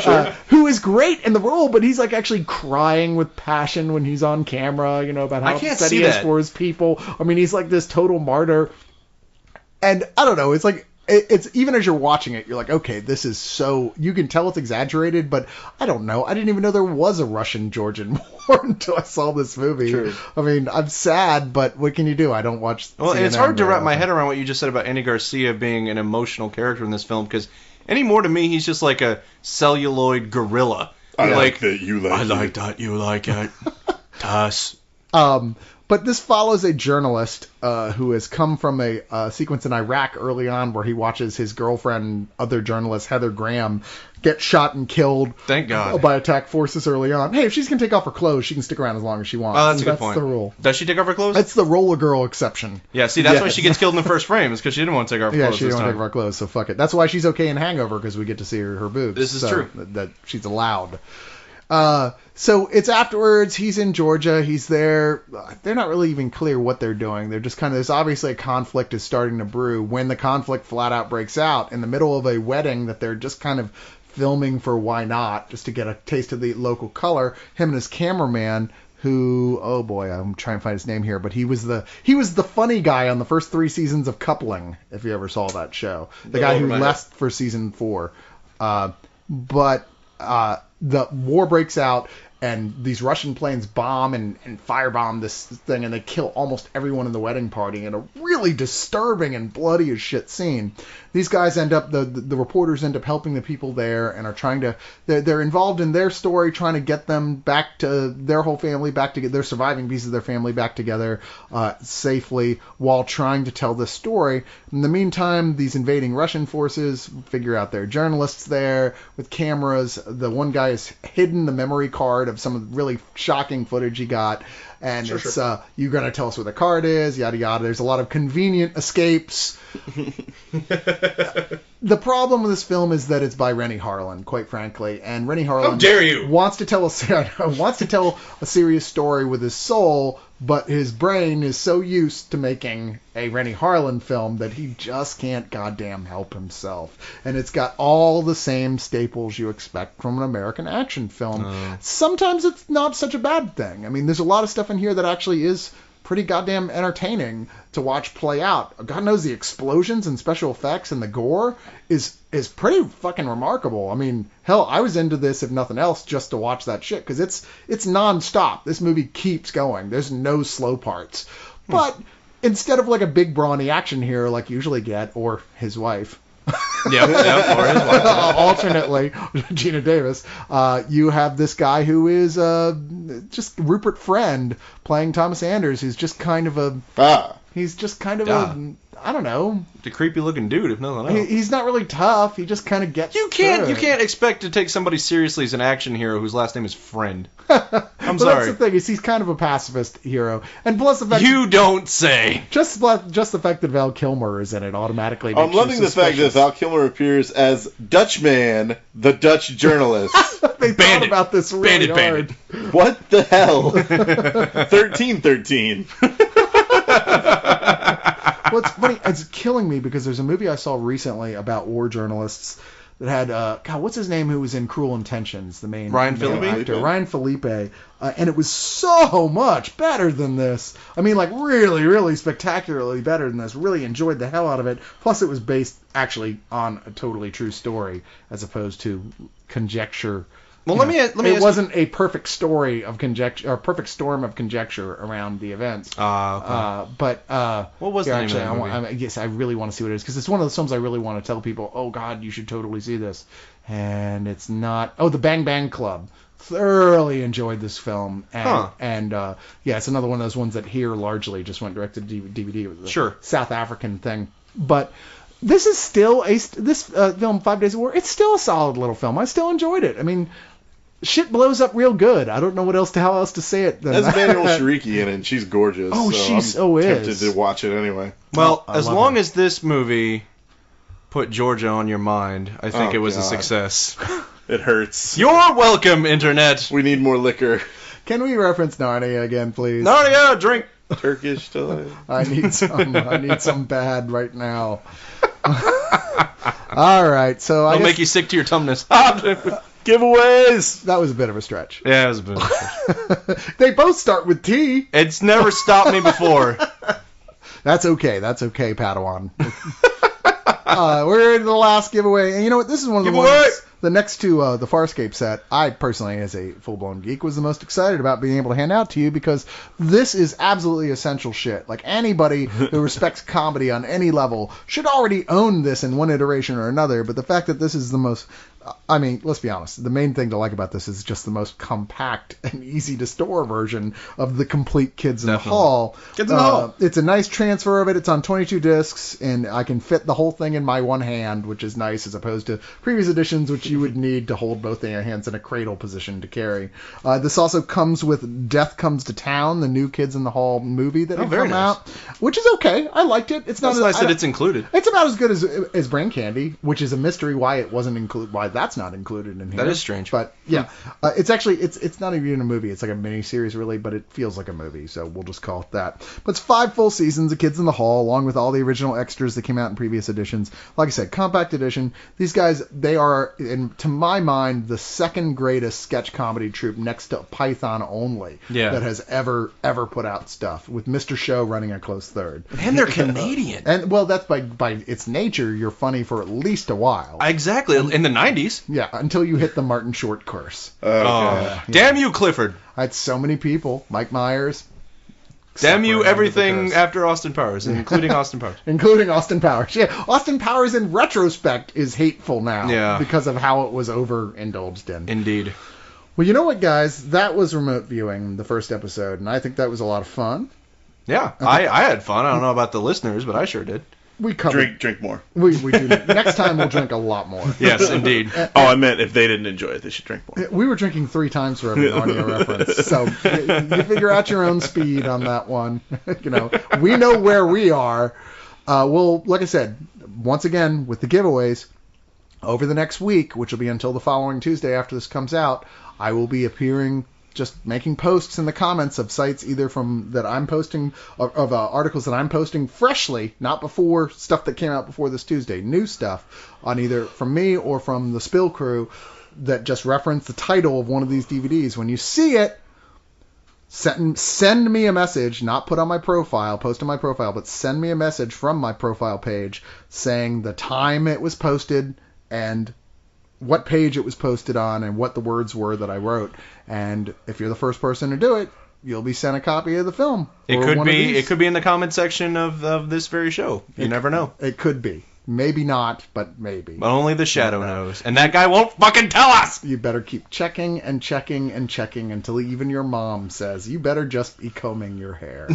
Sure. Who is great in the role, but he's like actually crying with passion when he's on camera, about how upset he is for his people. I mean, he's like this total martyr. And I don't know, it's like, it's even as you're watching it, you're like, okay, this is so, you can tell it's exaggerated, but I don't know. I didn't even know there was a Russian-Georgian war until I saw this movie. True. I mean, I'm sad, but what can you do? I don't watch Well, CNN it's hard to wrap my often. head around what you just said about Andy Garcia being an emotional character in this film, because anymore to me, he's just like a celluloid gorilla. I like that you like I it. like that you like it. Tuss. But this follows a journalist who has come from a sequence in Iraq early on where he watches his girlfriend, other journalist Heather Graham, get shot and killed Thank God. by attack forces early on. Hey, if she's going to take off her clothes, she can stick around as long as she wants. Oh, that's a good point. That's the rule. Does she take off her clothes? That's the roller girl exception. Yeah, see, that's why Yes. she gets killed in the first frame, is because she didn't want to take off her Yeah, clothes she this didn't want to time. take off her clothes, so fuck it. That's why she's okay in Hangover, because we get to see her boobs. This is So true. That she's allowed. So it's afterwards. He's in Georgia. He's there. They're not really even clear what they're doing. They're just kind of, there's obviously a conflict is starting to brew. When the conflict flat out breaks out in the middle of a wedding that they're just kind of filming for why not, just to get a taste of the local color, him and his cameraman, who, oh boy, I'm trying to find his name here, but he was the funny guy on the first 3 seasons of Coupling, if you ever saw that show. The guy who left for season 4. But the war breaks out, and these Russian planes bomb and firebomb this thing, and they kill almost everyone in the wedding party in a really disturbing and bloody as shit scene. These guys end up, the reporters end up helping the people there and are trying to, they're involved in their story, trying to get them back to their whole family, back to their surviving pieces of their family back together safely, while trying to tell this story. In the meantime, these invading Russian forces figure out there are journalists there with cameras. The one guy has hidden the memory card of some of the really shocking footage he got, and you're going to tell us where the card is, yada yada. There's a lot of convenient escapes. The problem with this film is that it's by Renny Harlin, quite frankly, and Renny Harlin, How dare you, wants to tell a serious story with his soul, but his brain is so used to making a Renny Harlin film that he just can't goddamn help himself. And it's got all the same staples you expect from an American action film. Sometimes it's not such a bad thing. I mean, there's a lot of stuff in here that actually is pretty goddamn entertaining to watch play out. God knows the explosions and special effects and the gore is pretty fucking remarkable. I mean, hell, I was into this, if nothing else, just to watch that shit, because it's non-stop. This movie keeps going. There's no slow parts. But instead of like a big brawny action hero like you usually get, or his wife, or his wife. alternately Gina Davis, you have this guy who is just Rupert Friend playing Thomas Anders, who's just kind of he's just kind of I don't know, the creepy looking dude, if nothing else. he's not really tough. He just kind of gets You can't expect to take somebody seriously as an action hero whose last name is Friend. I'm sorry. That's the thing, is he's kind of a pacifist hero, and plus the fact You don't say. just the fact that Val Kilmer is in it automatically makes I'm loving the fact that Val Kilmer appears as Dutchman, the Dutch journalist. they thought Bandit. about this really Bandit. hard. What the hell? 1313. Well, it's funny. It's killing me because there's a movie I saw recently about war journalists that had God, what's his name? Who was in Cruel Intentions? The main Ryan male Phillippe? actor, Ryan Phillippe, and it was so much better than this. I mean, like really, really spectacularly better than this. Really enjoyed the hell out of it. Plus, it was based actually on a totally true story as opposed to conjecture. Well, let me. It wasn't a perfect story of conjecture or a perfect storm of conjecture around the events. Okay. But what was the name of that movie? I guess I really want to see what it is because it's one of those films I really want to tell people. Oh God, you should totally see this. And it's not. Oh, The Bang Bang Club. Thoroughly enjoyed this film, and yeah, it's another one of those ones that here largely just went direct to DVD. It was a South African thing, but. This is still this film, 5 Days of War. It's still a solid little film. I still enjoyed it. I mean, shit blows up real good. I don't know how else to say it. That's Daniel Shariki in it, and she's gorgeous. Oh, so she I'm so tempted is. to watch it anyway. Well, as long as this movie put Georgia on your mind, I think it was a success. It hurts. You're welcome, Internet. We need more liquor. Can we reference Narnia again, please? Narnia, drink. Turkish delight. I need some bad right now. All right, so It'll make you sick to your tumness. Giveaways. That was a bit of a stretch. Yeah, it was a bit of a stretch. They both start with T. It's never stopped me before. That's okay, Padawan. We're into the last giveaway, and you know what? This is one of the ones. The next to the Farscape set, I personally, as a full-blown geek, was the most excited about being able to hand out to you because this is absolutely essential shit. Like, anybody who respects comedy on any level should already own this in one iteration or another, but the fact that this is the most... I mean, let's be honest. The main thing to like about this is just the most compact and easy to store version of the complete Kids in the Hall. Kids in the Hall. It's a nice transfer of it. It's on 22 discs, and I can fit the whole thing in my one hand, which is nice as opposed to previous editions, which you would need to hold both of your hands in a cradle position to carry. This also comes with Death Comes to Town, the new Kids in the Hall movie that had come out, which is okay. I liked it. It's not nice that it's included. It's about as good as Brain Candy, which is a mystery why it wasn't included. Why that's not included in here. That is strange. But yeah, it's actually it's not even a movie. It's like a mini series really, but it feels like a movie, so we'll just call it that. But it's 5 full seasons of Kids in the Hall, along with all the original extras that came out in previous editions. Like I said, compact edition. These guys, they are, to my mind, the second greatest sketch comedy troupe next to Python only that has ever put out stuff, with Mr. Show running a close third. And they're Canadian. And well, that's by its nature. You're funny for at least a while. Exactly. In the 90s. Yeah, until you hit the Martin Short curse. Damn you, Clifford. I had so many people. Mike Myers. Damn you, everything after Austin Powers, including Austin Powers. Including Austin Powers. Yeah, Austin Powers in retrospect is hateful now because of how it was overindulged in. Indeed. Well, you know what, guys? That was remote viewing, the first episode, and I think that was a lot of fun. Yeah, I had fun. I don't know about the listeners, but I sure did. We covered. Drink more. We do. Next time we'll drink a lot more. Yes, indeed. I meant if they didn't enjoy it, they should drink more. We were drinking 3 times for every audio reference, so you figure out your own speed on that one. We know where we are. Well, like I said, once again with the giveaways, over the next week, which will be until the following Tuesday after this comes out, I will be appearing. Just making posts in the comments of sites either from that I'm posting of articles that I'm posting freshly, not before stuff that came out before this Tuesday, new stuff on either from me or from the Spill Crew that just reference the title of one of these DVDs. When you see it, send me a message, not put on my profile, post on my profile, but send me a message from my profile page saying the time it was posted and what page it was posted on and what the words were that I wrote. And if you're the first person to do it, you'll be sent a copy of the film. It could be in the comment section of this very show. You never know. It could be. Maybe not, but maybe. But only the Shadow knows. And that guy won't fucking tell us! You better keep checking and checking and checking until even your mom says, you better just be combing your hair.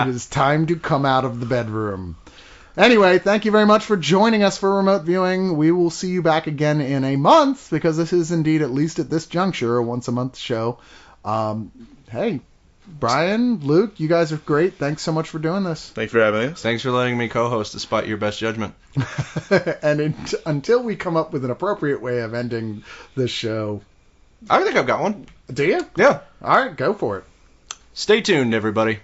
It is time to come out of the bedroom. Anyway, thank you very much for joining us for remote viewing. We will see you back again in a month, because this is indeed, at least at this juncture, a once-a-month show. Hey, Brian, Luke, you guys are great. Thanks so much for doing this. Thanks for having us. Thanks for letting me co-host despite your best judgment. And until we come up with an appropriate way of ending this show... I think I've got one. Do you? Yeah. All right, go for it. Stay tuned, everybody.